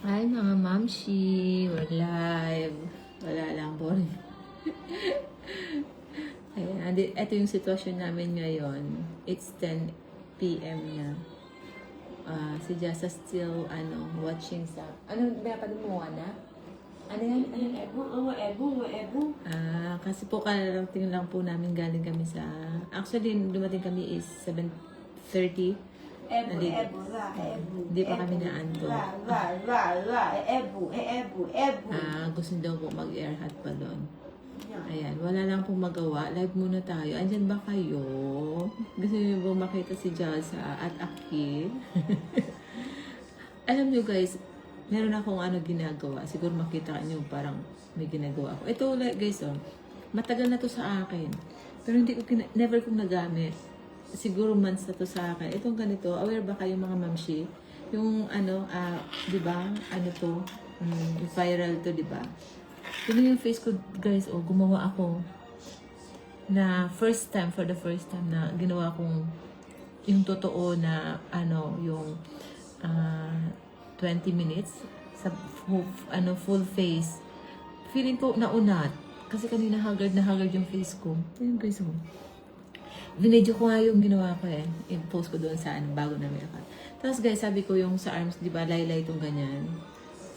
Hi mga mamshi, we're live. Wala lang, boring. Ayan, ito yung sitwasyon namin ngayon. It's 10 p.m. na. Si Jasa still, watching sa... Ano, dapat mo na? Ano yan? Kasi po kalarating lang po namin galing kami sa... Actually, dumating kami is 7:30. Hindi pa kami naanto. Gusto daw po mag-air hot pa doon. Ayan, wala lang pong magawa. Live muna tayo. Andyan ba kayo? Gusto niyo ba makita si Jalsa at Aki? Alam niyo guys, meron akong ginagawa. Siguro makita niyo parang may ginagawa ako. Ito guys, matagal na to sa akin. Pero hindi ko never kong nagamit. Siguro months na to sa akin. Itong ganito, aware ba kayo mga mamshi? Yung di ba? Viral to, di ba? Yun yung face ko, guys, gumawa ako na for the first time na ginawa kong yung totoo na yung 20 minutes sa full face. Feeling ko naunat kasi kanina haggard yung face ko. Ayun guys, Vinidyo ko nga yung ginawa ko i-post ko doon sa bago namin account. Tapos guys, sabi ko yung sa arms, di ba, laylay itong ganyan.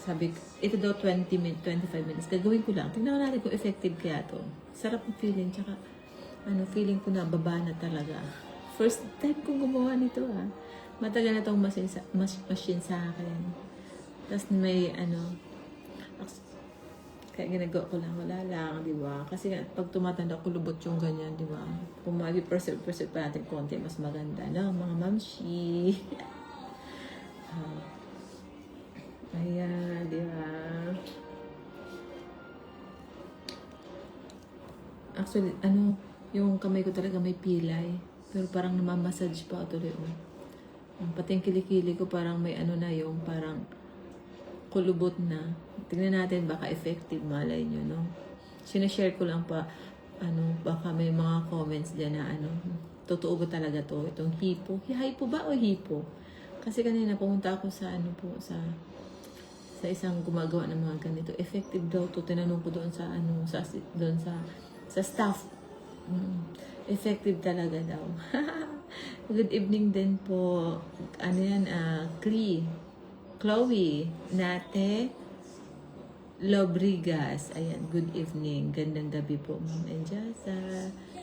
Sabi, ito daw 20 minutes, 25 minutes. Gagawin ko lang. Tingnan natin kung effective kaya to. Sarap ang feeling. Tsaka, feeling ko na baba na talaga. First time kong gumawa nito, Matagal na itong machine sa akin. Tapos may, kaya ginagawa ko lang, wala lang, di ba? Kasi pag tumatanda ko, lubot yung ganyan, di ba? Kung mag-perceive pa natin konti, mas maganda. No, mga mamshi. Ayan, di ba? Actually, yung kamay ko talaga may pilay. Pero parang namamassage pa tuloy. Pati yung kilikili ko parang may yung parang kulubot na. Tingnan natin baka effective, malay nyo, no? Sinashare ko lang pa, baka may mga comments dyan na totoo ba talaga to? Itong hipo. Hipo ba o hipo? Kasi kanina pumunta ako sa sa isang gumagawa ng mga ganito. Effective daw to. Tinanong ko doon sa staff. Effective talaga daw. Good evening din po. Chloe, Nate, Lobrigas. Ayan, good evening. Gandang gabi po, Ma'am Enjasa.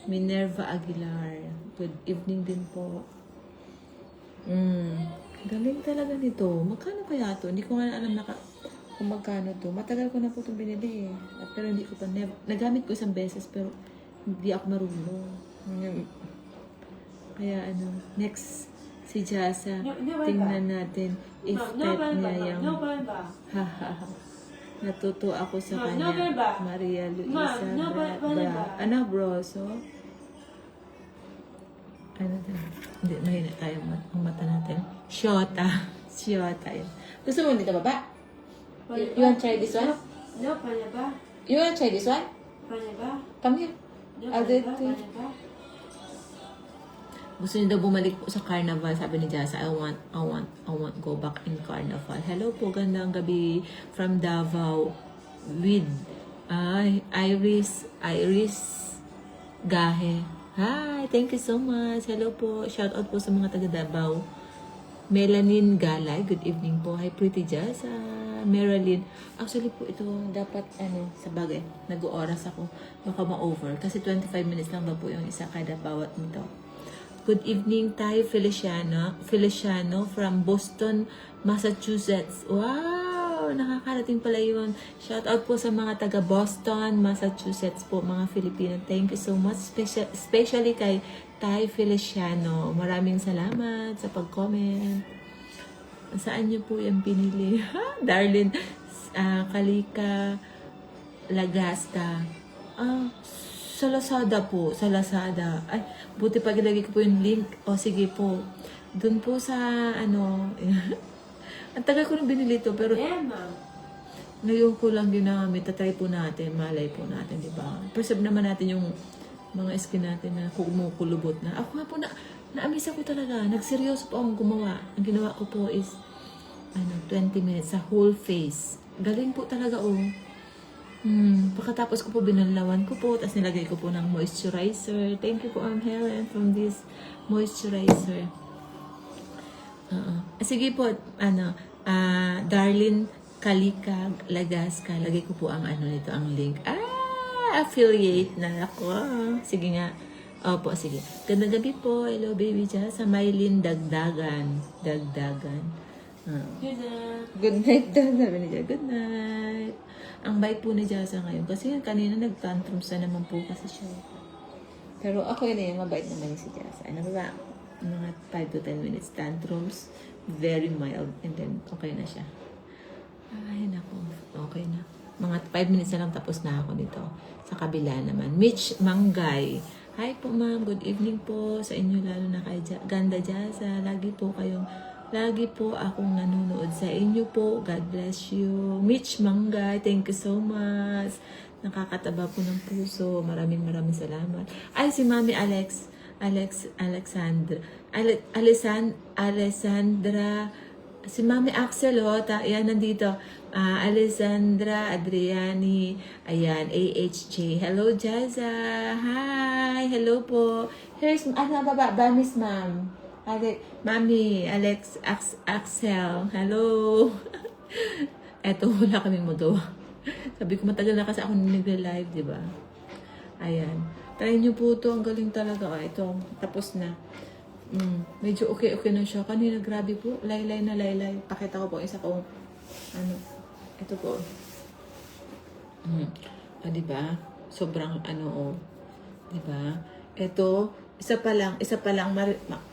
Minerva Aguilar. Good evening din po. Galing talaga nito. Magkano kaya to? Hindi ko nga alam kung magkano to. Matagal ko na po itong binili pero hindi ko pa nagamit ko isang beses pero hindi ako marunong. Kaya next si Jasa, tingnan natin if pet niya yung natuto ako sa kanya. Maria Luisa Broso. Hindi, mahina tayo ang mata natin. Shota. Yun. Gusto mo dito baba? You want to try this one? No, pwede ba? You want to try this one? Pwede ba? Come here. No, I'll do it pwede ba? to you. Pwede ba? Gusto niyo daw bumalik po sa carnival, sabi ni Jasa. I want go back in carnival. Hello po, gandang gabi from Davao with Iris Gahe. Hi, thank you so much. Hello po. Shout out po sa mga taga Davao. Melanin Galay, good evening po. Hi, Pretty Jasa. Marilyn. Actually po ito dapat sa bagay, nag-ooras ako. Baka ma-over kasi 25 minutes lang daw po yung isa kada bawat nito. Good evening, Tay Feliciano from Boston, Massachusetts. Wow! Nakakarating pala yun. Shout out po sa mga taga Boston, Massachusetts po, mga Filipino. Thank you so much. Especially kay Tay Feliciano. Maraming salamat sa pag-comment. Saan niyo po yung pinili? Darlene, Kalika, Lagasta. Sa Lazada po. Sa Lazada. Ay, buti pag ilagay ko po yung link. O, sige po. Doon po sa, ang tagal ko nang binili ito, pero ngayon ko lang ginamit. Tatry po natin. Malay po natin, di ba? Preserve naman natin yung mga skin natin na kumukulubot na. Ako nga po na-amaze ako talaga. Nagseryoso po akong gumawa. Ang ginawa ko po is, 20 minutes sa whole face. Galing po talaga, oh. Pagkatapos ko po, binalawan ko po, tapos nilagay ko po ng moisturizer. Thank you po, Helen, from this moisturizer. Sige po, Darlene Kalikag Lagasca. Lagay ko po ang nito, ang link. Affiliate na ako. Sige nga. Opo, sige. Gandang gabi po. Hello, baby Jazz. Sa Mylene Dagdagan. Good night daw. Sabi ni Jazz. Good night. Ang bait po ni Jazz ngayon. Kasi kanina nag-tantrums na naman po kasi siya. Pero ako yun mabait naman si Jazz. Ano ba? Mga 5 to 10 minutes tantrums. Very mild. And then, okay na siya. Ay, naku. Okay na. Mga 5 minutes na lang tapos na ako nito. Sa kabila naman. Mitch Manggay. Hi po ma'am. Good evening po sa inyo. Lalo na kay Ganda Jazz. Lagi po akong nanonood sa inyo po. God bless you. Mitch Manggay. Thank you so much. Nakakataba po ng puso. Maraming salamat. Ay, si Mami Alexandra. Si Mami Axel, yan nandito. Alessandra Adriani. Ayan, AHJ. Hello, Jazza. Hi. Hello po. Here's, ba, Miss Ma'am? Mami, Axel. Hello. Eto, wala kaming magawa. Sabi ko, matagal na kasi ako nag-live, di ba? Ayan. Try nyo po ito. Ang galing talaga. Ito, tapos na. Medyo okay na siya. Kanina, grabe po. Laylay. Pakita ko po isa kong, ito po. Diba? Sobrang diba? Ito, isa pa lang,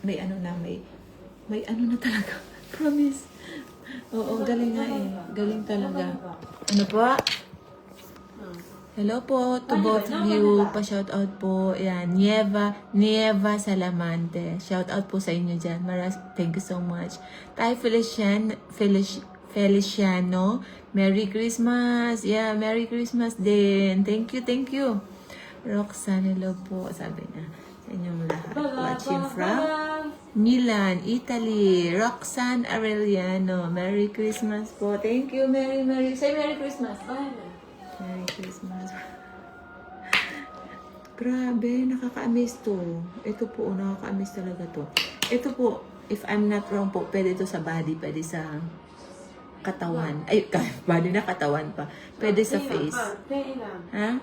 may na talaga. Promise. Oo, galing nga eh. Galing talaga. Ano po? Hello po to both of you. Pa-shout out po. Yan, Nieva Salamante. Shout out po sa inyo dyan. Thank you so much. Tay Feliciano. Merry Christmas. Yeah, Merry Christmas din. Thank you. Roxanne, hello po. Sabi niya sa inyong lahat. Watching from Milan, Italy. Roxanne Aureliano. Merry Christmas po. Thank you. Merry. Say Merry Christmas. Merry Christmas. Grabe, nakaka-amaze to. Ito po, nakaka-amaze talaga to. Ito po, if I'm not wrong po, pwede to sa body, pwede sa katawan. Ay, body na katawan pa. Pwede sa face. Ha?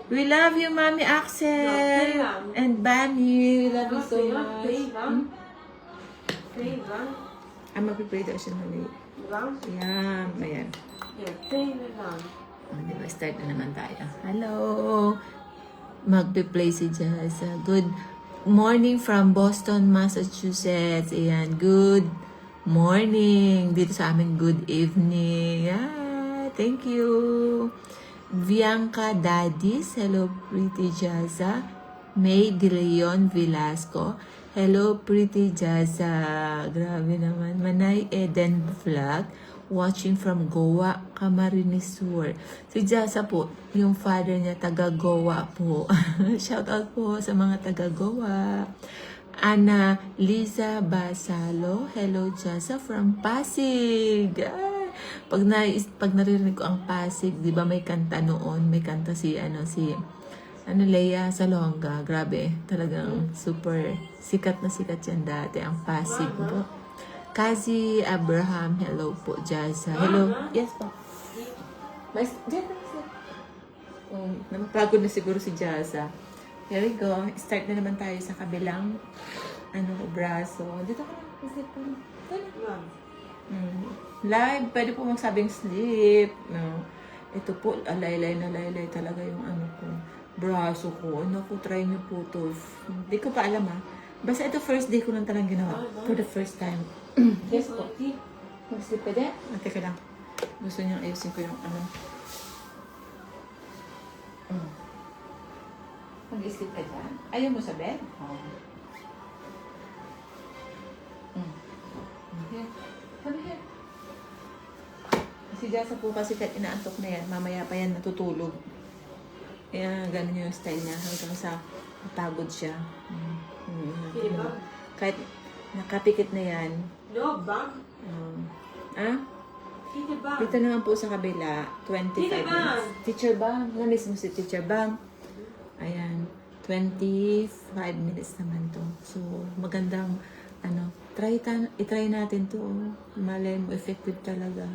We love you, Mami Axel. And Bunny. We love you so much. I'm mag-pray daw siya mali. Yan, ayan. Diba, start na naman tayo. Hello! Magpe-play si Jazz. Good morning from Boston, Massachusetts. Ayan, good morning. Dito sa amin, good evening. Thank you. Bianca Dadis. Hello, Pretty Jazza. May De Leon Velasco. Hello, Pretty Jazza. Grabe naman. Manay Eden Vlog. Watching from Goa, Camarines Sur. Si Jazza po, yung father niya, taga-Goa po. Shout out po sa mga taga-Goa. Ana Liza Basalo. Hello, Jazza from Pasig. Pag naririnig ko ang Pasig, di ba may kanta noon? May kanta si Leia Salonga. Grabe. Talagang super sikat na sikat yan dati. Ang Pasig po. Kazi Abraham. Hello po, Jazza. Hello. Yes po. Napapagod na siguro si Jazza. Here we go. Start na naman tayo sa kabilang braso. Dito ka lang. Live. Pwede po magsabing sleep. No. Ito po, laylay talaga yung ko. Braso ko. Try nyo po to. Hindi ko pa alam Basta ito first day ko lang talagang ginawa. For the first time. Yes po. Mag-sleep ka din? Teka lang. Gusto niyang ayusin ko yung Mag-sleep ka dyan? Ayaw mo sa bed? Come here. Si Jazza po kasi kahit inaantok na yan, mamaya pa yan natutulog. Kaya ganun yung style niya hanggang sa matagod siya. Kahit Nakapikit na yan. No, bang. Ah? Hindi ba? Dito naman po sa kabila, 25 Teacher Bang. minutes. Teacher Bang. Na-miss mo si Teacher Bang. Ayan. 25 minutes naman to. So, magandang, itry natin to. Malay mo, effective talaga.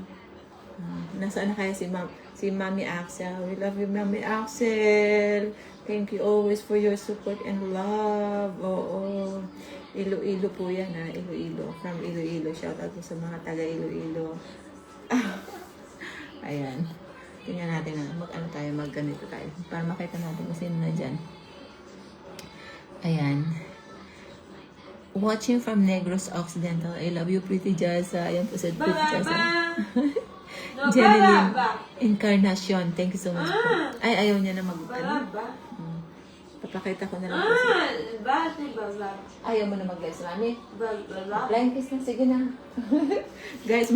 Nasaan na kaya si Mami Axel? We love you, Mami Axel. Thank you always for your support and love. Oo. Iloilo po yan, ha? Iloilo. From Iloilo. Shout out po sa mga taga Iloilo. Ayan. Tingnan natin na magganito tayo. Para makita natin kung sino na dyan. Ayan. Watching from Negros Occidental. I love you, Pretty Jazza. Ayan po sa Pretty Jazza. No, Jeneline ba? Encarnacion. Thank you so much po. Ay, ayaw niya na Ba? Papakita ko na lang po sa... Ba? Ayaw mo na mag-live sa mami? Ba? Flying kiss na. Sige na. Guys,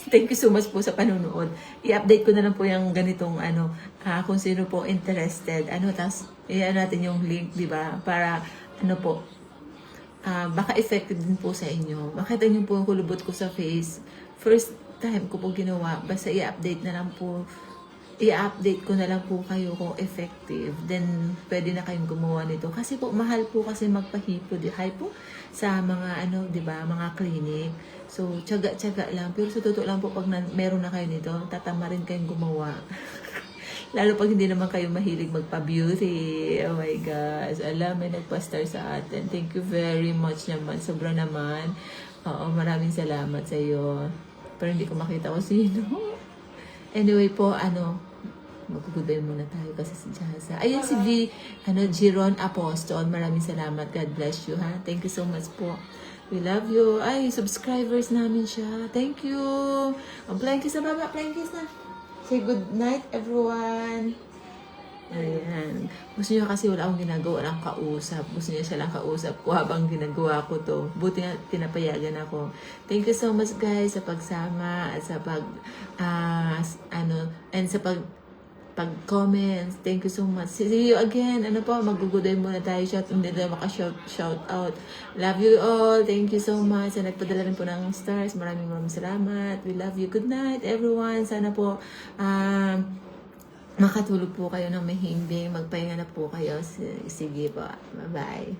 thank you so much po sa panonood. I-update ko na lang po yung ganitong kung sino po interested. Tapos, iyan natin yung link, di ba? Para, baka effective din po sa inyo. Makita niyo po yung kulubot ko sa face. First time ko po ginawa. Basta i-update ko na lang po kayo kung effective. Then, pwede na kayong gumawa nito. Kasi po, mahal po kasi magpahipo. Hi po sa mga, di ba, mga clinic. So, tiyaga-tiyaga lang. Pero sa totoo lang po, pag meron na kayo nito, tatama rin kayong gumawa. Lalo pag hindi naman kayo mahilig magpa-beauty. Oh my gosh. Alam, may nagpa-star sa atin. Thank you very much naman. Sobra naman. Oo, maraming salamat sa iyo. Pero hindi ko makita kung sino. Anyway po, mag-goodbye muna tayo kasi si Jazza. Ayan si Giron Apostol. Maraming salamat. God bless you, ha? Thank you so much po. We love you. Ay, subscribers namin siya. Thank you. Ang flying kiss na baba. Flying kiss na. Say good night, everyone. Ayan. Gusto niyo kasi wala akong ginagawa, walang kausap. Gusto niya siya lang kausap ko habang ginagawa ko to. Buti nga pinapayagan ako. Thank you so much guys sa pagsama at sa and sa pag-comments. Thank you so much. See you again. Mag-gooday muna tayo. Hindi na maka-shout out. Love you all. Thank you so much. Sa nagpadala rin po ng stars. Maraming salamat. We love you. Good night, everyone. Sana po, makatulog po kayo ng mahimbing. Magpahinga na po kayo. Sige po. Bye-bye.